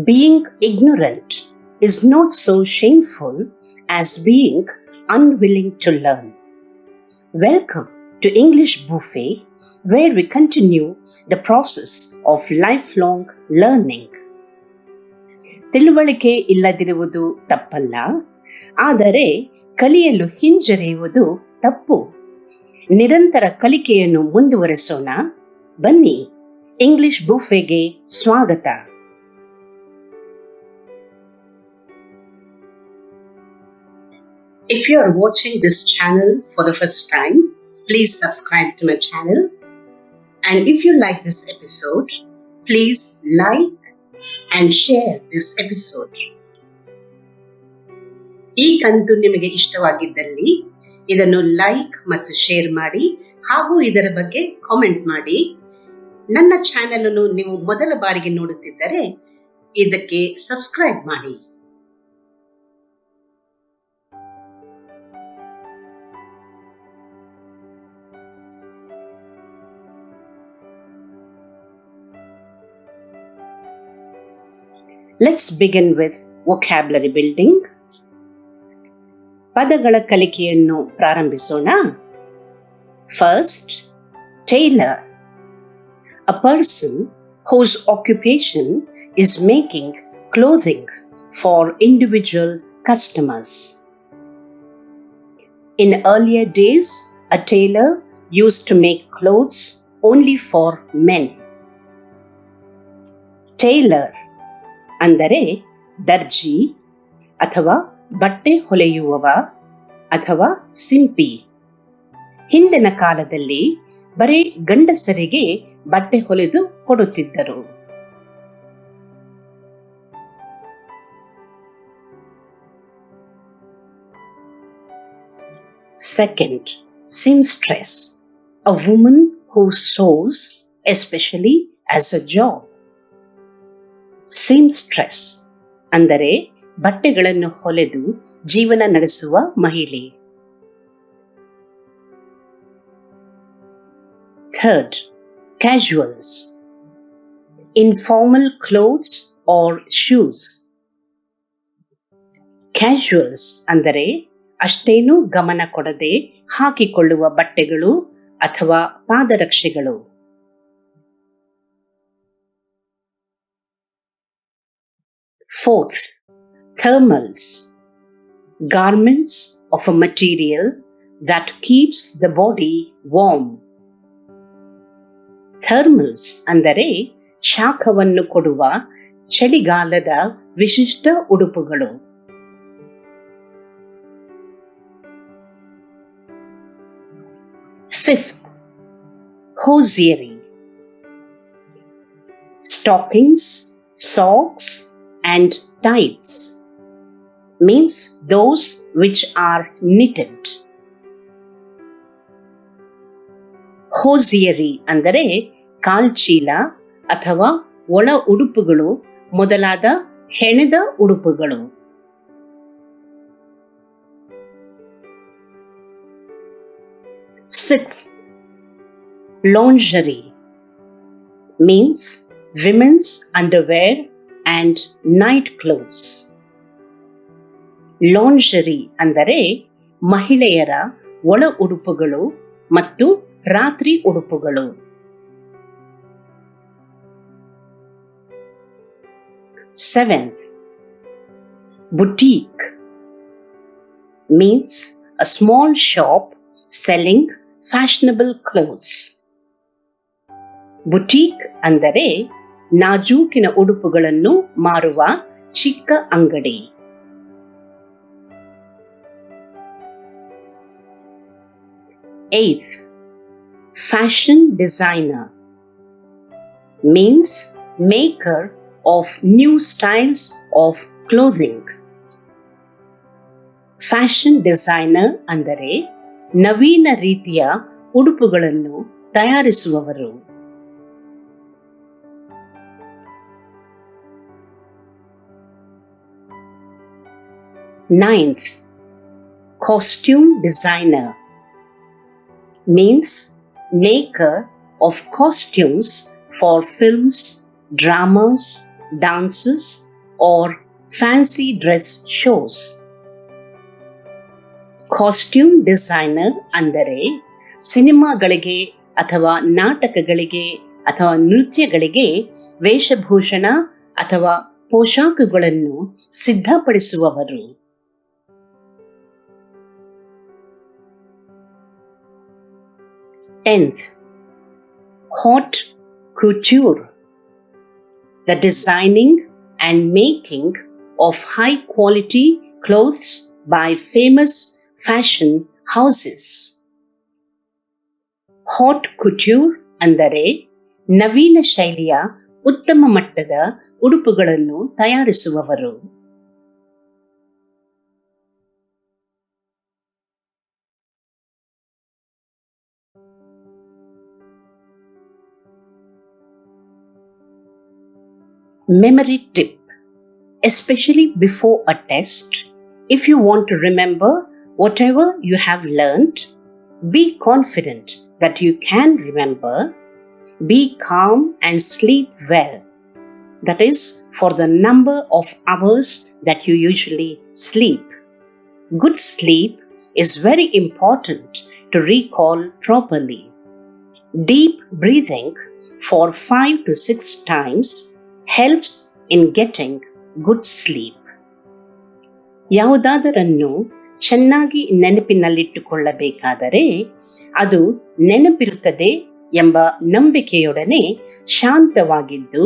Being ignorant is not so shameful as being unwilling to learn. Welcome to English Buffet, where we continue the process of lifelong learning. ತಿಳುವಳಿಕೆ ಇಲ್ಲದಿರುವುದು ತಪ್ಪಲ್ಲ, ಆದರೆ ಕಲಿಯಲು ಹಿಂಜರಿಯುವುದು ತಪ್ಪು. ನಿರಂತರ ಕಲಿಕೆಯನ್ನು ಮುಂದುವರೆಸೋಣ. ಬನ್ನಿ, ಇಂಗ್ಲಿಷ್ ಬುಫೆಗೆ ಸ್ವಾಗತ. If you are watching this channel for the first time, please subscribe to my channel. And if you like this episode, please like and share this episode. ಈ ಕಂತು ನಿಮಗೆ ಇಷ್ಟವಾಗಿದ್ದಲ್ಲಿ ಇದನ್ನು ಲೈಕ್ ಮತ್ತು ಶೇರ್ ಮಾಡಿ, ಹಾಗೂ ಇದರ ಬಗ್ಗೆ ಕಾಮೆಂಟ್ ಮಾಡಿ. ನನ್ನ ಚಾನೆಲ್ ಅನ್ನು ನೀವು ಮೊದಲ ಬಾರಿಗೆ ನೋಡುತ್ತಿದ್ದರೆ ಇದಕ್ಕೆ ಸಬ್ಸ್ಕ್ರೈಬ್ ಮಾಡಿ. Let's begin with vocabulary building. ಪದಗಳ ಕಲಿಕೆಯನ್ನು ಪ್ರಾರಂಭಿಸೋಣ. First, tailor. A person whose occupation is making clothing for individual customers. In earlier days, a tailor used to make clothes only for men. Tailor ಅಂದರೆ ದರ್ಜಿ ಅಥವಾ ಬಟ್ಟೆ ಹೊಲೆಯುವವ ಅಥವಾ ಸಿಂಪಿ. ಹಿಂದಿನ ಕಾಲದಲ್ಲಿ ಬರೀ ಗಂಡಸರಿಗೆ ಬಟ್ಟೆ ಹೊಲೆದು ಕೊಡುತ್ತಿದ್ದರು. Second, seamstress. A woman who sews, especially as a job. Seamstress ಅಂದರೆ ಬಟ್ಟೆಗಳನ್ನು ಹೊಲೆದು ಜೀವನ ನಡೆಸುವ ಮಹಿಳೆ. Third, casuals. Informal clothes or shoes. Casuals ಅಂದರೆ ಅಷ್ಟೇನೂ ಗಮನ ಕೊಡದೆ ಹಾಕಿಕೊಳ್ಳುವ ಬಟ್ಟೆಗಳು ಅಥವಾ ಪಾದರಕ್ಷೆಗಳು. Fourth, thermals. Garments of a material that keeps the body warm. Thermals ಅಂದರೆ ಶಾಖವನ್ನು ಕೊಡುವ ಚಳಿಗಾಲದ ವಿಶಿಷ್ಟ ಉಡುಪುಗಳು. Fifth, hosiery. Stockings, socks and tights means those which are knitted. Hosiery ಅಂದರೆ ಕಾಲ್ಚೀಲ ಅಥವಾ ಒಳ ಉಡುಪುಗಳು ಮೊದಲಾದ ಹೆಣೆದ ಉಡುಪುಗಳು. Sixth, lingerie means women's underwear and night clothes. Lingerie ಅಂದರೆ ಮಹಿಳೆಯರ ಒಳ ಉಡುಪುಗಳು ಮತ್ತು ರಾತ್ರಿ ಉಡುಪುಗಳು. Seventh, boutique means a small shop selling fashionable clothes. Boutique ಅಂದರೆ ನಾಜೂಕಿನ ಉಡುಪುಗಳನ್ನು ಮಾರುವ ಚಿಕ್ಕ ಅಂಗಡಿ. Eighth, fashion designer means maker of new styles of clothing. Fashion designer ಅಂದರೆ ನವೀನ ರೀತಿಯ ಉಡುಪುಗಳನ್ನು ತಯಾರಿಸುವವರು. Ninth, costume designer means maker of costumes for films, dramas, dances or fancy dress shows. Costume designer ಅಂದರೆ ಸಿನಿಮಾಗಳಿಗೆ ಅಥವಾ ನಾಟಕಗಳಿಗೆ ಅಥವಾ ನೃತ್ಯಗಳಿಗೆ ವೇಷಭೂಷಣ ಅಥವಾ ಪೋಷಾಕುಗಳನ್ನು ಸಿದ್ಧಪಡಿಸುವವರು. 10th, haute couture, the designing and making of high quality clothes by famous fashion houses. Haute couture ಅಂದರೆ ನವೀನ ಶೈಲಿಯ ಉತ್ತಮ ಮಟ್ಟದ ಉಡುಪುಗಳನ್ನು ತಯಾರಿಸುವವರು. Memory tip: especially before a test, if you want to remember whatever you have learned, be confident that you can remember. Be calm and sleep well. That is, for the number of hours that you usually sleep. Good sleep is very important to recall properly. Deep breathing for 5 to 6 times helps in getting good sleep. ಯಾವುದಾದರನ್ನು ಚೆನ್ನಾಗಿ ನೆನಪಿನಲ್ಲಿಟ್ಟುಕೊಳ್ಳಬೇಕಾದರೆ ಅದು ನೆನಪಿರುತ್ತದೆ ಎಂಬ ನಂಬಿಕೆಯೊಡನೆ ಶಾಂತವಾಗಿದ್ದು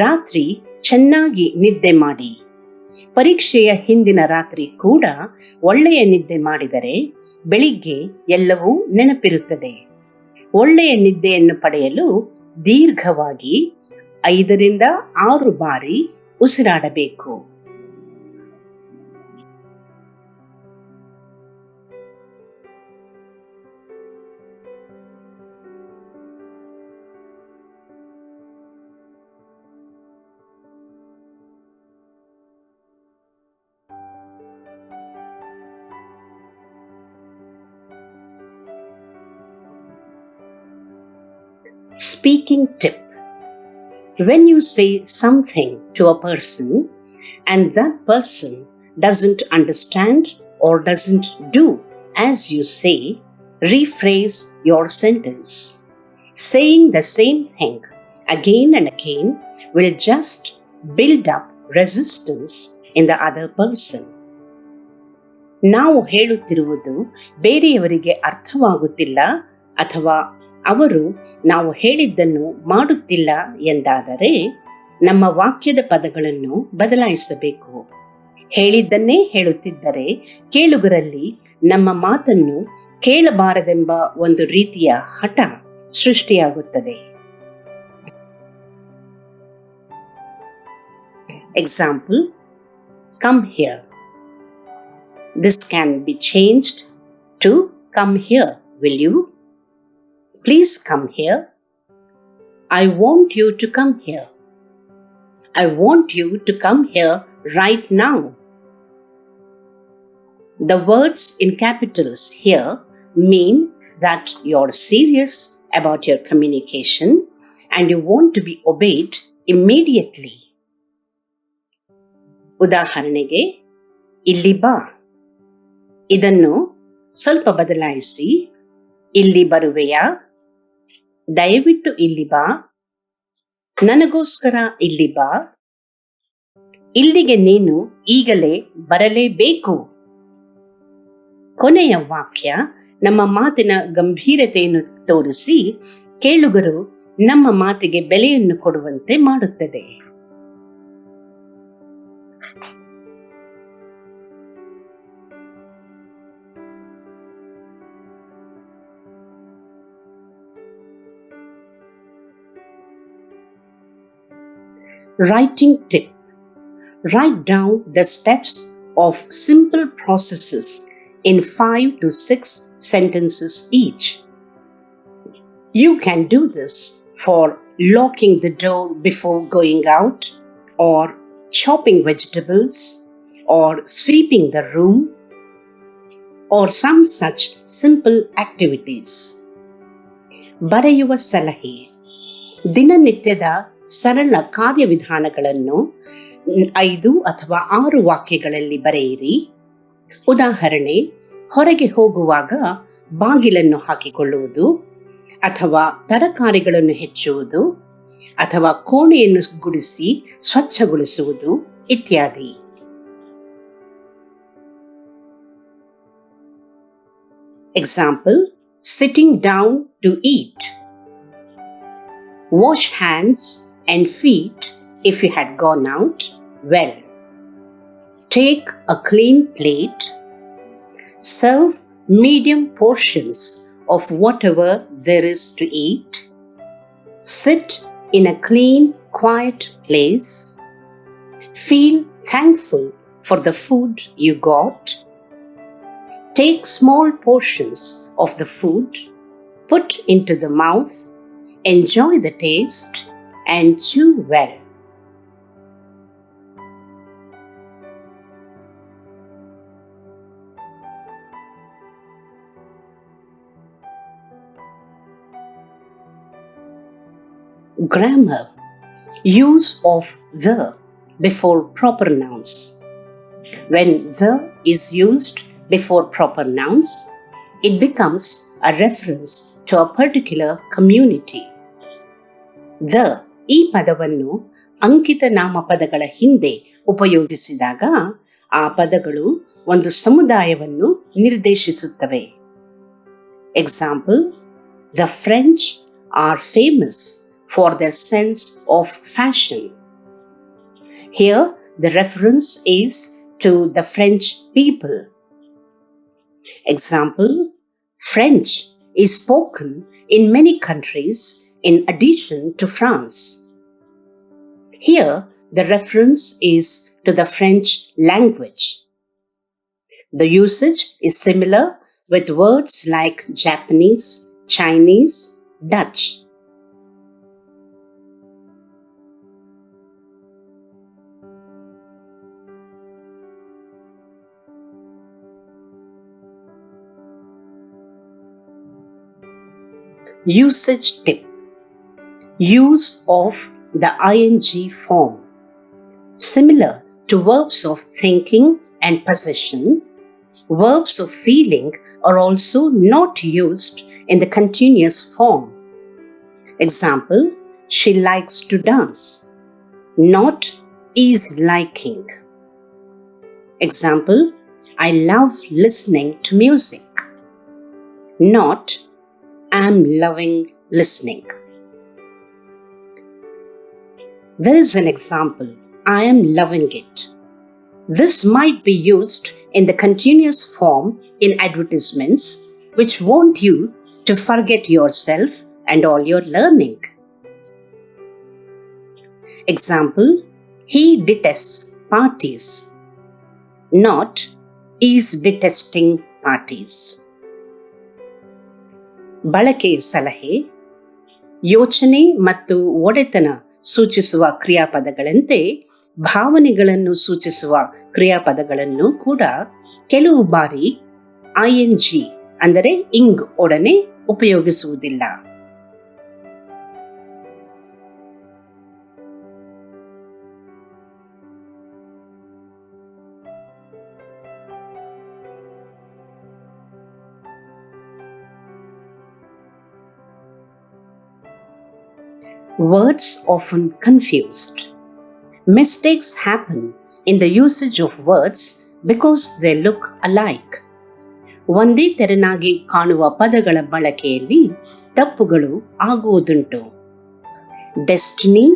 ರಾತ್ರಿ ಚೆನ್ನಾಗಿ ನಿದ್ದೆ ಮಾಡಿ. ಪರೀಕ್ಷೆಯ ಹಿಂದಿನ ರಾತ್ರಿ ಕೂಡ ಒಳ್ಳೆಯ ನಿದ್ದೆ ಮಾಡಿದರೆ ಬೆಳಿಗ್ಗೆ ಎಲ್ಲವೂ ನೆನಪಿರುತ್ತದೆ. ಒಳ್ಳೆಯ ನಿದ್ದೆಯನ್ನು ಪಡೆಯಲು ದೀರ್ಘವಾಗಿ 5 ರಿಂದ 6 ಬಾರಿ ಉಸಿರಾಡಬೇಕು. Speaking tip: when you say something to a person and that person doesn't understand or doesn't do as you say, rephrase your sentence. Saying the same thing again and again will just build up resistance in the other person. ನಾವು ಹೇಳುತ್ತಿರುವುದು ಬೇರೆಯವರಿಗೆ ಅರ್ಥವಾಗುತ್ತಿಲ್ಲ ಅಥವಾ ಅವರು ನಾವು ಹೇಳಿದ್ದನ್ನು ಮಾಡುತ್ತಿಲ್ಲ ಎಂದಾದರೆ ನಮ್ಮ ವಾಕ್ಯದ ಪದಗಳನ್ನು ಬದಲಾಯಿಸಬೇಕು. ಹೇಳಿದ್ದನ್ನೇ ಹೇಳುತ್ತಿದ್ದರೆ ಕೇಳುಗರಲ್ಲಿ ನಮ್ಮ ಮಾತನ್ನು ಕೇಳಬಾರದೆಂಬ ಒಂದು ರೀತಿಯ ಹಠ ಸೃಷ್ಟಿಯಾಗುತ್ತದೆ. Example: come here. This can be changed to come here, will you? Please come here. I want you to come here. I want you to come here right now. The words in capitals here mean that you're serious about your communication and you want to be obeyed immediately. ಉದಾಹರಣೆಗೆ, ಇಲ್ಲಿ ಬಾ. ಇದನ್ನು ಸ್ವಲ್ಪ ಬದಲಾಯಿಸಿ, ಇಲ್ಲಿ ಬರುವೆಯಾ? ದಯವಿಟ್ಟು ಇಲ್ಲಿ ಬಾ. ನನಗೋಸ್ಕರ ಇಲ್ಲಿ ಬಾ. ಇಲ್ಲಿಗೆ ನೀನು ಈಗಲೇ ಬರಲೇಬೇಕು. ಕೊನೆಯ ವಾಕ್ಯ ನಮ್ಮ ಮಾತಿನ ಗಂಭೀರತೆಯನ್ನು ತೋರಿಸಿ ಕೇಳುಗರು ನಮ್ಮ ಮಾತಿಗೆ ಬೆಲೆಯನ್ನು ಕೊಡುವಂತೆ ಮಾಡುತ್ತದೆ. Writing tip: write down the steps of simple processes in 5 to 6 sentences each. You can do this for locking the door before going out, or chopping vegetables, or sweeping the room, or some such simple activities. ಬರೆಯುವ ಸಲಹೆ: ದಿನನಿತ್ಯದ ಸರಳ ಕಾರ್ಯವಿಧಾನಗಳನ್ನು 5 ಅಥವಾ 6 ವಾಕ್ಯಗಳಲ್ಲಿ ಬರೆಯಿರಿ. ಉದಾಹರಣೆ, ಹೊರಗೆ ಹೋಗುವಾಗ ಬಾಗಿಲನ್ನು ಹಾಕಿಕೊಳ್ಳುವುದು, ಅಥವಾ ತರಕಾರಿಗಳನ್ನು ಹೆಚ್ಚುವುದು, ಅಥವಾ ಕೋಣೆಯನ್ನು ಗುಡಿಸಿ ಸ್ವಚ್ಛಗೊಳಿಸುವುದು ಇತ್ಯಾದಿ. Example, sitting down to eat. Wash hands and feet if you had gone out well. Take a clean plate. Serve medium portions of whatever there is to eat. Sit in a clean, quiet place. Feel thankful for the food you got. Take small portions of the food, put into the mouth, enjoy the taste, and chew well. Grammar. Use of the before proper nouns. When the is used before proper nouns, it becomes a reference to a particular community. The ಈ ಪದವನ್ನು ಅಂಕಿತ ನಾಮಪದಗಳ ಹಿಂದೆ ಉಪಯೋಗಿಸಿದಾಗ ಆ ಪದಗಳು ಒಂದು ಸಮುದಾಯವನ್ನು ನಿರ್ದೇಶಿಸುತ್ತವೆ. Example, the French are famous for their sense of fashion. Here, the reference is to the French people. Example, French is spoken in many countries in addition to France. Here, the reference is to the French language. The usage is similar with words like Japanese, Chinese, Dutch. Usage tip. Use of the ing form. Similar to verbs of thinking and possession, verbs of feeling are also not used in the continuous form. Example, she likes to dance, not is liking. Example, I love listening to music, not am loving listening. There is an example, I am loving it. This might be used in the continuous form in advertisements, which want you to forget yourself and all your learning. Example, he detests parties, not is detesting parties. ಬಳಕೆ ಸಲಹೆ. ಯೋಚನೆ ಮತ್ತು ಒಡೆತನ ಸೂಚಿಸುವ ಕ್ರಿಯಾಪದಗಳಂತೆ ಭಾವನೆಗಳನ್ನು ಸೂಚಿಸುವ ಕ್ರಿಯಾಪದಗಳನ್ನು ಕೂಡ ಕೆಲವು ಬಾರಿ ING ಅಂದರೆ ಇಂಗ್ ಒಡನೆ ಉಪಯೋಗಿಸುವುದಿಲ್ಲ. Words often confused. Mistakes happen in the usage of words because they look alike. ಒಂದೇ ತೆರನಾಗಿ ಕಾಣುವ ಪದಗಳ ಬಳಕೆಯಲ್ಲಿ ತಪ್ಪುಗಳು ಆಗುವುದುಂಟು. Destiny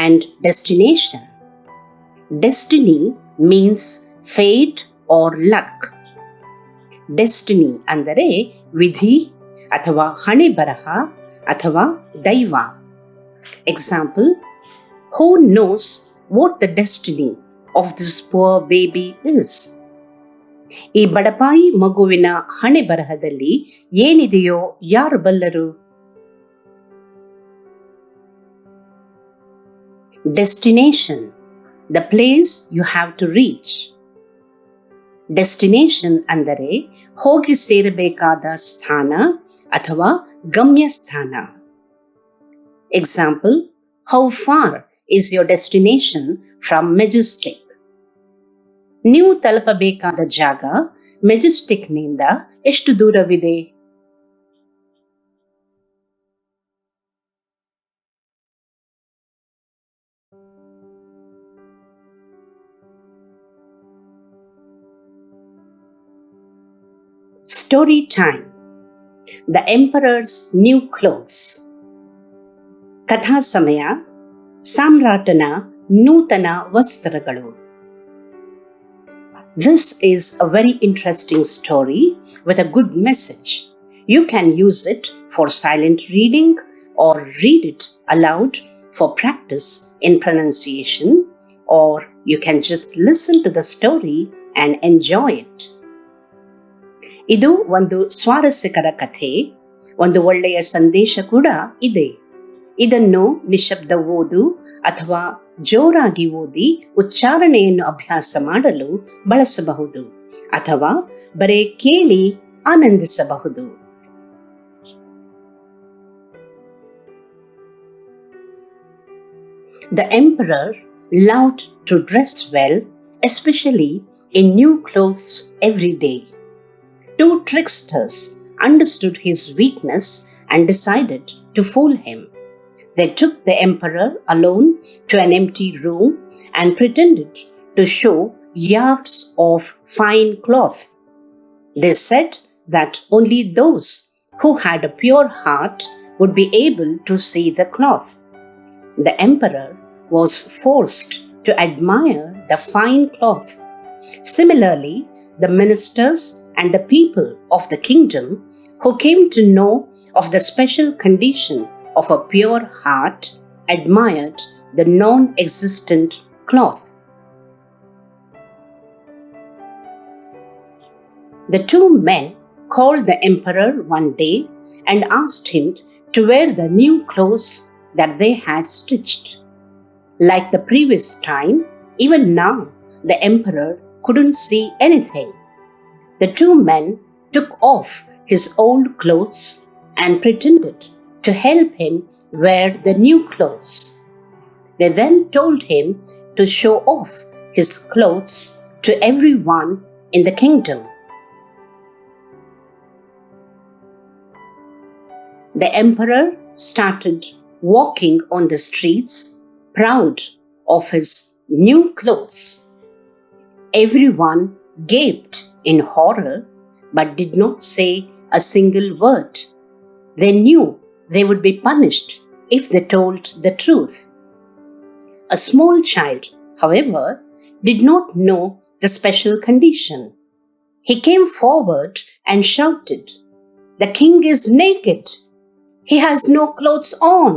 and destination. Destiny means fate or luck. Destiny ಅಂದರೆ ವಿಧಿ ಅಥವಾ ಹಣೆ ಬರಹ ಅಥವಾ ದೈವ. Example, who knows what the destiny of this poor baby is? ಈ ಬಡಪಾಯಿ ಮಗುವಿನ ಹಣೆ ಬರಹದಲ್ಲಿ ಏನಿದೆಯೋ ಯಾರು ಬಲ್ಲರು? Destination, the place you have to reach. Destination ಅಂದರೆ ಹೋಗಿ ಸೇರಬೇಕಾದ ಸ್ಥಾನ ಅಥವಾ ಗಮ್ಯಸ್ಥಾನ. Example, how far is your destination from Majestic. ನೀವು ತಲುಪಬೇಕಾದ ಜಾಗ ಮೆಜೆಸ್ಟಿಕ್ನಿಂದ ಎಷ್ಟು ದೂರವಿದೆ? Story time. The Emperor's New Clothes. ಕಥಾ ಸಮಯ. ಸಾಮ್ರಾಟನ ನೂತನ ವಸ್ತ್ರಗಳು. This is a very interesting story with a good message. You can use it for silent reading or read it aloud for practice in pronunciation, or you can just listen to the story and enjoy it. ಇದು ಒಂದು ಸ್ವಾರಸ್ಯಕರ ಕಥೆ, ಒಂದು ಒಳ್ಳೆಯ ಸಂದೇಶ ಕೂಡ ಇದೆ. ಇದನ್ನು ನಿಶಬ್ದ ಓದು ಅಥವಾ ಜೋರಾಗಿ ಓದಿ ಉಚ್ಚಾರಣೆಯನ್ನು ಅಭ್ಯಾಸ ಮಾಡಲು ಬಳಸಬಹುದು ಅಥವಾ ಬರೇ ಕೇಳಿ ಆನಂದಿಸಬಹುದು. The emperor loved to dress well, especially in new clothes every day. Two tricksters understood his weakness and decided to fool him. They took the emperor alone to an empty room and pretended to show yards of fine cloth. They said that only those who had a pure heart would be able to see the cloth. The emperor was forced to admire the fine cloth. Similarly, the ministers and the people of the kingdom who came to know of the special condition of a pure heart admired the non-existent cloth. The two men called the emperor one day and asked him to wear the new clothes that they had stitched. Like the previous time, even now the emperor couldn't see anything. The two men took off his old clothes and pretended to help him wear the new clothes. They then told him to show off his clothes to everyone in the kingdom. The emperor started walking on the streets, proud of his new clothes. Everyone gaped in horror but did not say a single word. They knew they would be punished if they told the truth. A small child, however, did not know the special condition. He came forward and shouted, "The king is naked. He has no clothes on."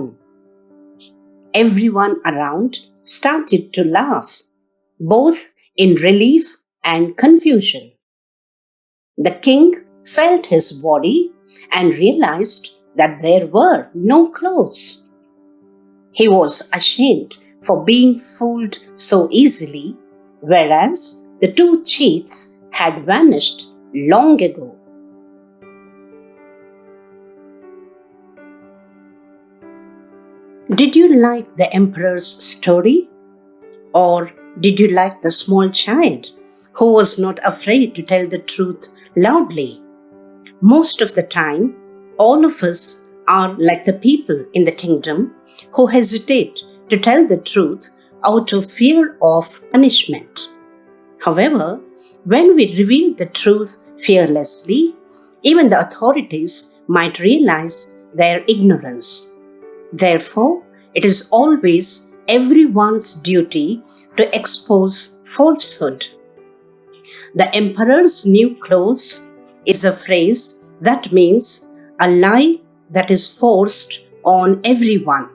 Everyone around started to laugh, both in relief and confusion. The king felt his body and realized that there were no clothes. He was ashamed for being fooled so easily, whereas the two cheats had vanished long ago. Did you like the emperor's story? Or did you like the small child who was not afraid to tell the truth loudly? Most of the time, all of us are like the people in the kingdom who hesitate to tell the truth out of fear of punishment. However, when we reveal the truth fearlessly, even the authorities might realize their ignorance. Therefore, it is always everyone's duty to expose falsehood. The emperor's new clothes is a phrase that means a lie that is forced on everyone.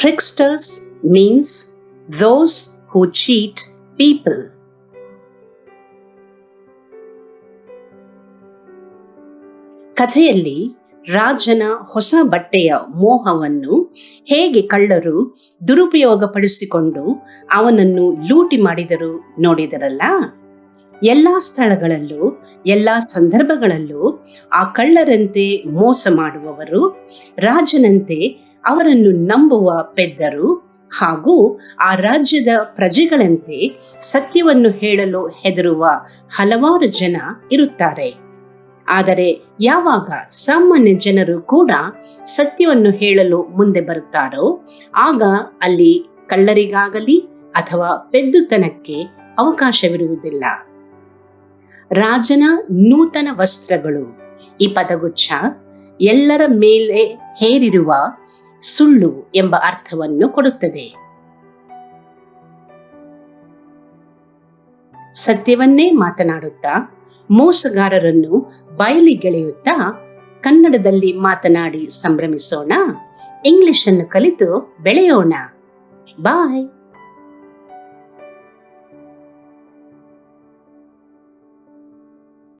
Tricksters means those who cheat people. ಕಥೆಯಲ್ಲಿ ರಾಜನ ಹೊಸ ಬಟ್ಟೆಯ ಮೋಹವನ್ನು ಹೇಗೆ ಕಳ್ಳರು ದುರುಪಯೋಗಪಡಿಸಿಕೊಂಡು ಅವನನ್ನು ಲೂಟಿ ಮಾಡಿದರು ನೋಡಿದರಲ್ಲ. ಎಲ್ಲ ಸ್ಥಳಗಳಲ್ಲೂ ಎಲ್ಲ ಸಂದರ್ಭಗಳಲ್ಲೂ ಆ ಕಳ್ಳರಂತೆ ಮೋಸ ಮಾಡುವವರು, ರಾಜನಂತೆ ಅವರನ್ನು ನಂಬುವ ಪೆದ್ದರು ಹಾಗೂ ಆ ರಾಜ್ಯದ ಪ್ರಜೆಗಳಂತೆ ಸತ್ಯವನ್ನು ಹೇಳಲು ಹೆದರುವ ಹಲವಾರು ಜನ ಇರುತ್ತಾರೆ. ಆದರೆ ಯಾವಾಗ ಸಾಮಾನ್ಯ ಜನರು ಕೂಡ ಸತ್ಯವನ್ನು ಹೇಳಲು ಮುಂದೆ ಬರುತ್ತಾರೋ ಆಗ ಅಲ್ಲಿ ಕಳ್ಳರಿಗಾಗಲಿ ಅಥವಾ ಪೆದ್ದುತನಕ್ಕೆ ಅವಕಾಶವಿರುವುದಿಲ್ಲ. ರಾಜನ ನೂತನ ವಸ್ತ್ರಗಳು ಈ ಪದಗುಚ್ಛ ಎಲ್ಲರ ಮೇಲೆ ಹೇರಿರುವ ಸುಳ್ಳು ಎಂಬ ಅರ್ಥವನ್ನು ಕೊಡುತ್ತದೆ. ಸತ್ಯವನ್ನೇ ಮಾತನಾಡುತ್ತಾ ಮೋಸಗಾರರನ್ನು ಬಯಲಿಗೆಳೆಯುತ್ತಾ ಕನ್ನಡದಲ್ಲಿ ಮಾತನಾಡಿ ಸಂಭ್ರಮಿಸೋಣ. ಇಂಗ್ಲಿಷ್ ಅನ್ನು ಕಲಿತು ಬೆಳೆಯೋಣ. ಬಾಯ್.